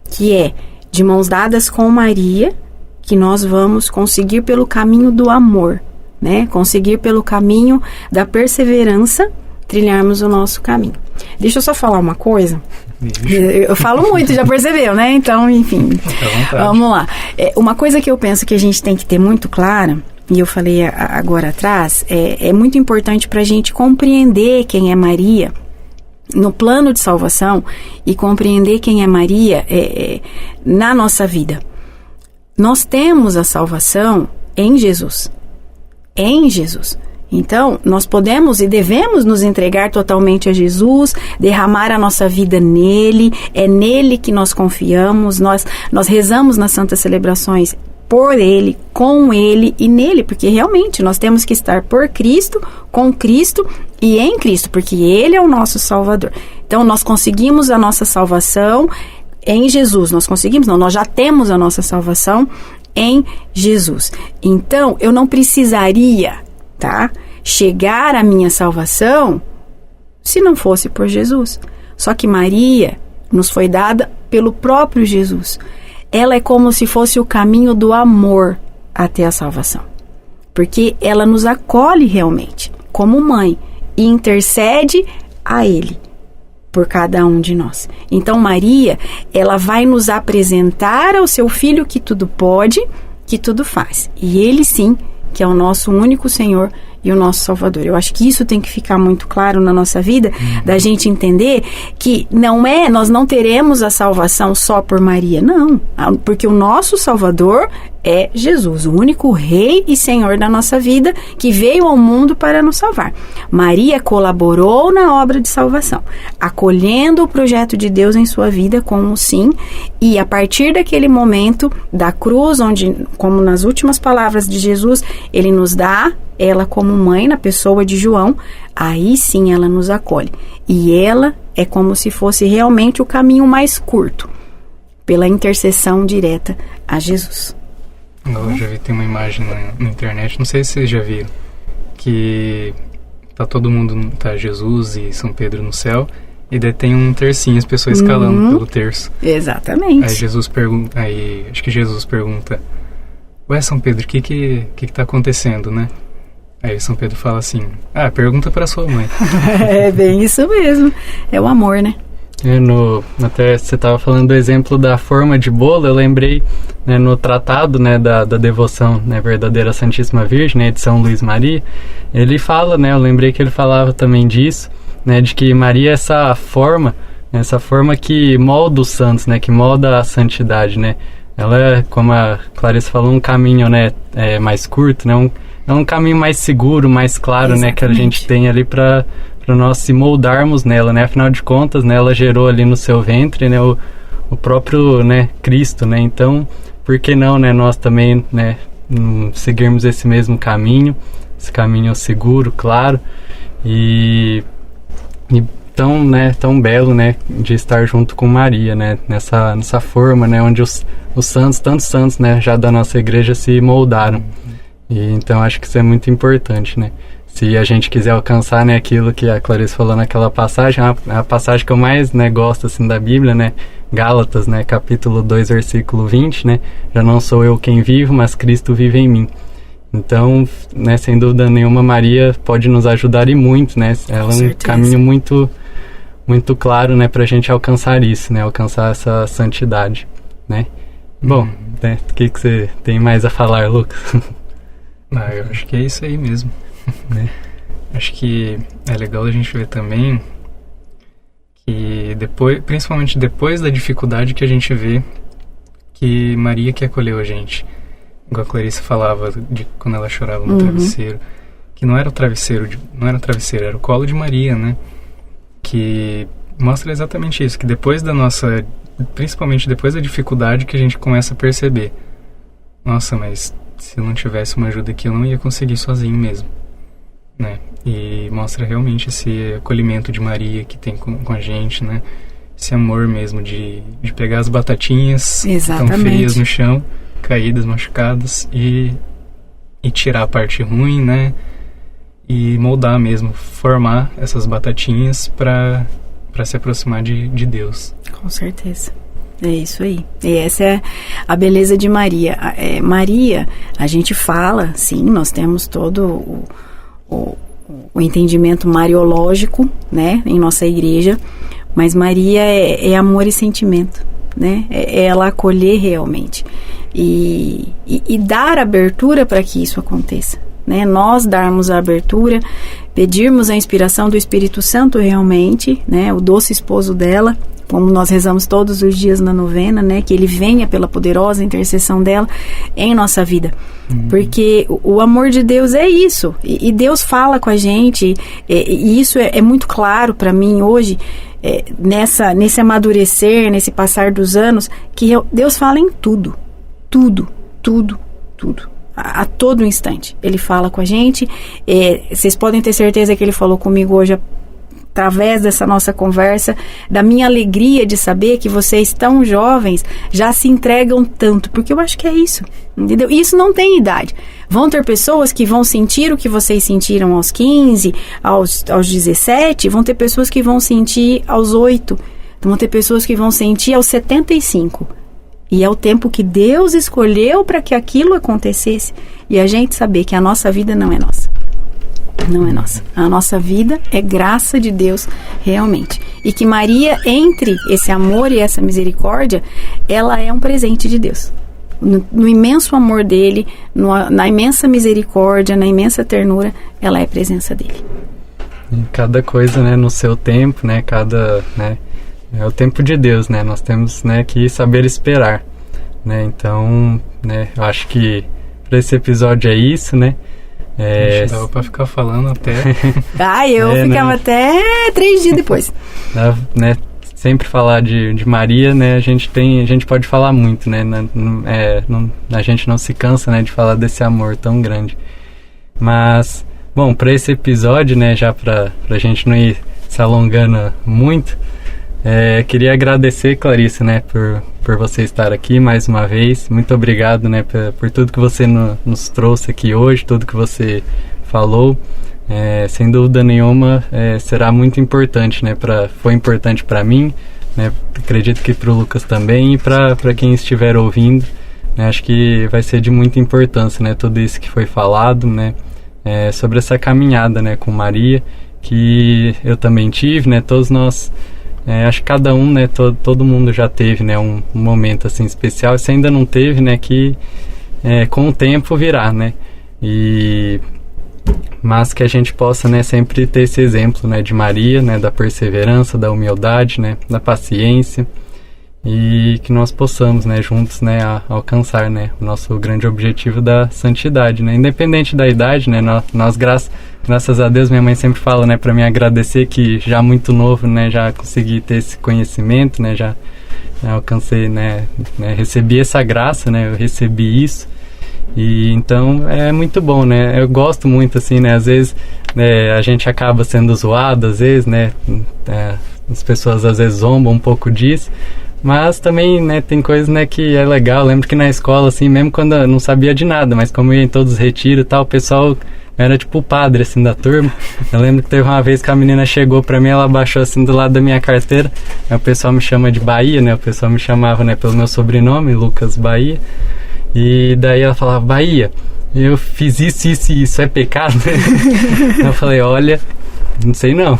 que é de mãos dadas com Maria, que nós vamos conseguir pelo caminho do amor né? Conseguir pelo caminho da perseverança trilharmos o nosso caminho. Deixa eu só falar uma coisa. Eu falo muito, já percebeu, né? Então, enfim, vamos lá. Uma coisa que eu penso que a gente tem que ter muito clara, e eu falei agora atrás, é muito importante para a gente compreender quem é Maria no plano de salvação e compreender quem é Maria na nossa vida. Nós temos a salvação em Jesus. Em Jesus. Então, nós podemos e devemos nos entregar totalmente a Jesus, derramar a nossa vida nele, é nele que nós confiamos, nós rezamos nas santas celebrações por ele, com ele e nele, porque realmente nós temos que estar por Cristo, com Cristo e em Cristo, porque ele é o nosso Salvador. Então, nós conseguimos a nossa salvação em Jesus, nós já temos a nossa salvação em Jesus. Então, eu não precisaria, chegar à minha salvação se não fosse por Jesus. Só que Maria nos foi dada pelo próprio Jesus. Ela é como se fosse o caminho do amor até a salvação. Porque ela nos acolhe realmente, como mãe, e intercede a Ele por cada um de nós. Então Maria, ela vai nos apresentar ao seu Filho que tudo pode, que tudo faz. E Ele sim, que é o nosso único Senhor e o nosso Salvador. Eu acho que isso tem que ficar muito claro na nossa vida, da gente entender que nós não teremos a salvação só por Maria, não, porque o nosso Salvador é Jesus, o único Rei e Senhor da nossa vida, que veio ao mundo para nos salvar. Maria colaborou na obra de salvação, acolhendo o projeto de Deus em sua vida com um sim, e a partir daquele momento da cruz, onde, como nas últimas palavras de Jesus, ele nos dá ela como mãe na pessoa de João, aí sim ela nos acolhe. E ela é como se fosse realmente o caminho mais curto, pela intercessão direta a Jesus. Eu já vi, tem uma imagem na internet, não sei se vocês já viram, que tá todo mundo, tá Jesus e São Pedro no céu, e daí tem um tercinho, as pessoas escalando pelo terço. Exatamente. Aí acho que Jesus pergunta, ué, São Pedro, o que tá acontecendo, né? Aí São Pedro fala assim, pergunta pra sua mãe. É bem isso mesmo, é o amor, né? Até você estava falando do exemplo da forma de bolo, eu lembrei, né, no tratado, né, da devoção, né, verdadeira Santíssima Virgem, né, de São Luís Maria, ele fala, né, eu lembrei que ele falava também disso, né, de que Maria é essa forma que molda os santos, né, que molda a santidade, né. Ela é, como a Clarice falou, um caminho, né, mais curto, né, é um caminho mais seguro, mais claro, né, que a gente tem ali para nós se moldarmos nela, né? Afinal de contas, né, ela gerou ali no seu ventre, né, o próprio, né, Cristo, né? Então, por que não, né, nós também, né, seguirmos esse mesmo caminho, esse caminho seguro, claro, e tão, né, tão belo, né, de estar junto com Maria, né, nessa forma, né, onde os santos, tantos santos, né, já da nossa igreja se moldaram. E então acho que isso é muito importante, né? Se a gente quiser alcançar, né, aquilo que a Clarice falou naquela passagem, a passagem que eu mais, né, gosto assim da Bíblia, né, Gálatas, né, capítulo 2, versículo 20, né, já não sou eu quem vivo, mas Cristo vive em mim. Então, né, sem dúvida nenhuma, Maria pode nos ajudar e muito, né, ela é um caminho muito, muito claro, né, pra gente alcançar isso, né, alcançar essa santidade, né. Bom, né, o que você tem mais a falar, Lucas? Eu acho que é isso aí mesmo. Né? Acho que é legal a gente ver também que principalmente depois da dificuldade que a gente vê, que Maria que acolheu a gente, igual a Clarice falava de quando ela chorava no travesseiro, que não era o travesseiro, era o colo de Maria, né? Que mostra exatamente isso, que depois principalmente depois da dificuldade, que a gente começa a perceber, nossa, mas se eu não tivesse uma ajuda aqui, eu não ia conseguir sozinho mesmo, né? E mostra realmente esse acolhimento de Maria que tem com a gente, né? Esse amor mesmo de pegar as batatinhas que estão feias no chão, caídas, machucadas, e tirar a parte ruim, né? E moldar mesmo, formar essas batatinhas para se aproximar de Deus. Com certeza. É isso aí. E essa é a beleza de Maria. Maria, a gente fala, sim, nós temos todo o entendimento mariológico, né, em nossa igreja, mas Maria é amor e sentimento, né? É ela acolher realmente e dar abertura para que isso aconteça, né? Nós darmos a abertura, pedirmos a inspiração do Espírito Santo realmente, né? O doce esposo dela, como nós rezamos todos os dias na novena, né? Que ele venha pela poderosa intercessão dela em nossa vida. Porque o amor de Deus é isso. E Deus fala com a gente. E isso é muito claro para mim hoje, nesse amadurecer, nesse passar dos anos, que Deus fala em tudo. Tudo, tudo, tudo. A todo instante. Ele fala com a gente. Vocês podem ter certeza que ele falou comigo hoje através dessa nossa conversa, da minha alegria de saber que vocês tão jovens já se entregam tanto, porque eu acho que é isso, entendeu? Isso não tem idade. Vão ter pessoas que vão sentir o que vocês sentiram aos 15, aos 17, vão ter pessoas que vão sentir aos 8, vão ter pessoas que vão sentir aos 75. E é o tempo que Deus escolheu para que aquilo acontecesse. E a gente saber que a nossa vida não é nossa. Não é nossa. A nossa vida é graça de Deus, realmente. E que Maria, entre esse amor e essa misericórdia, ela é um presente de Deus. No imenso amor dele, na imensa misericórdia, na imensa ternura, ela é presença dele. E cada coisa, né, no seu tempo, né, é o tempo de Deus, né, nós temos, né, que saber esperar, né, então, né, eu acho que para esse episódio é isso, né. Dava pra ficar falando até... eu ficava até 3 dias depois. Né, sempre falar de Maria, né, a gente pode falar muito, né, a gente não se cansa, né, de falar desse amor tão grande. Mas, bom, para esse episódio, né, já pra gente não ir se alongando muito, queria agradecer, Clarissa, né, por você estar aqui mais uma vez. Muito obrigado, né, por tudo que você nos trouxe aqui hoje, tudo que você falou. Sem dúvida nenhuma, será muito importante, né, foi importante para mim, né, acredito que para o Lucas também e para quem estiver ouvindo, né, acho que vai ser de muita importância, né, tudo isso que foi falado, né, sobre essa caminhada, né, com Maria, que eu também tive, né, todos nós... acho que cada um, né, todo mundo já teve, né, um momento assim especial. Se ainda não teve, né, que com o tempo virá, né, mas que a gente possa, né, sempre ter esse exemplo, né, de Maria, né, da perseverança, da humildade, né, da paciência, e que nós possamos, né, juntos, né, alcançar, né, o nosso grande objetivo da santidade, né, independente da idade, né, nós graças a Deus, minha mãe sempre fala, né, para mim agradecer que já muito novo, né, já consegui ter esse conhecimento, né, já alcancei, né, recebi essa graça, né, eu recebi isso, e então é muito bom, né, eu gosto muito, assim, né, às vezes, né, a gente acaba sendo zoado, às vezes, né, as pessoas às vezes zombam um pouco disso, mas também, né, tem coisas, né, que é legal. Eu lembro que na escola, assim, mesmo quando eu não sabia de nada, mas como eu ia em todos os retiros e tal, o pessoal era tipo o padre, assim, da turma. Eu lembro que teve uma vez que a menina chegou pra mim, ela baixou, assim, do lado da minha carteira. Aí o pessoal me chama de Bahia, né, o pessoal me chamava, né, pelo meu sobrenome, Lucas Bahia. E daí ela falava, Bahia, eu fiz isso, é pecado? Eu falei, olha, não sei não.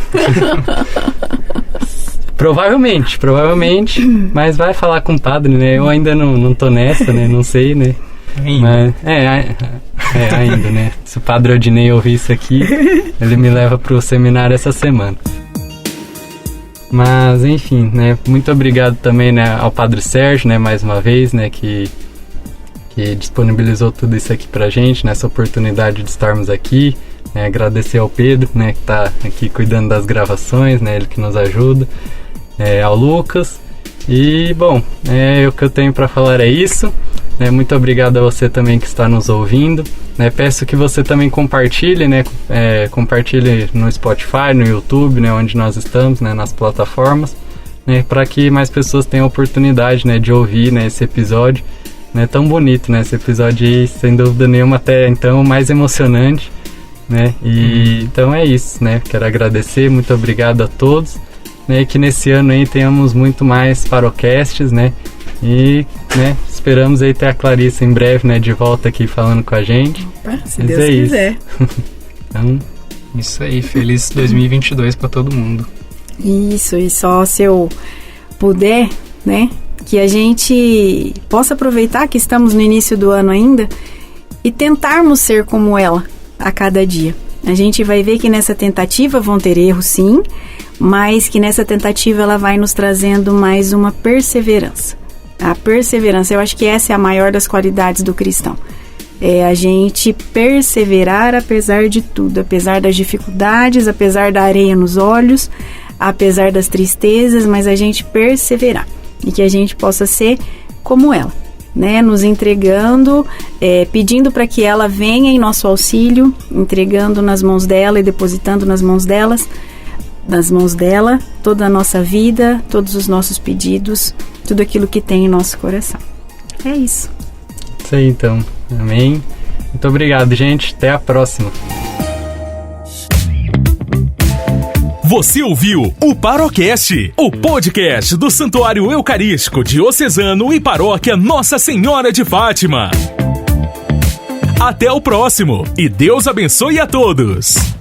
Provavelmente, mas vai falar com o padre, né? Eu ainda não tô nessa, né? Não sei, né? Ainda. Mas, ainda, né? Se o padre Odinei ouvir isso aqui, ele me leva pro seminário essa semana. Mas, enfim, né? Muito obrigado também, né, ao padre Sérgio, né? Mais uma vez, né? Que disponibilizou tudo isso aqui pra gente, nessa oportunidade de estarmos aqui. Agradecer ao Pedro, né? Que tá aqui cuidando das gravações, né? Ele que nos ajuda. Ao Lucas, e bom, o que eu tenho para falar é isso, né? Muito obrigado a você também que está nos ouvindo, né? Peço que você também compartilhe, né? Compartilhe no Spotify, no YouTube, né? Onde nós estamos, né? Nas plataformas, né? Para que mais pessoas tenham a oportunidade, né? De ouvir, né? Esse episódio, né? Tão bonito, né? Esse episódio aí, sem dúvida nenhuma, até então mais emocionante, né? E então é isso, né? Quero agradecer, muito obrigado a todos. né, que nesse ano aí tenhamos muito mais parocasts, né? E, né, esperamos aí ter a Clarissa em breve, né, de volta aqui falando com a gente. Opa, se Deus quiser. Então, isso aí, feliz 2022 para todo mundo. Isso, e só se eu puder, né, que a gente possa aproveitar que estamos no início do ano ainda e tentarmos ser como ela a cada dia. A gente vai ver que nessa tentativa vão ter erros, sim, mas que nessa tentativa ela vai nos trazendo mais uma perseverança. A perseverança, eu acho que essa é a maior das qualidades do cristão. É a gente perseverar apesar de tudo, apesar das dificuldades, apesar da areia nos olhos, apesar das tristezas, mas a gente perseverar. E que a gente possa ser como ela, né? Nos entregando, pedindo para que ela venha em nosso auxílio, entregando nas mãos dela e depositando nas mãos dela, toda a nossa vida, todos os nossos pedidos, tudo aquilo que tem em nosso coração. É isso. Isso aí, então. Amém. Muito obrigado, gente. Até a próxima. Você ouviu o Parocast, o podcast do Santuário Eucarístico Diocesano e Paróquia Nossa Senhora de Fátima. Até o próximo e Deus abençoe a todos.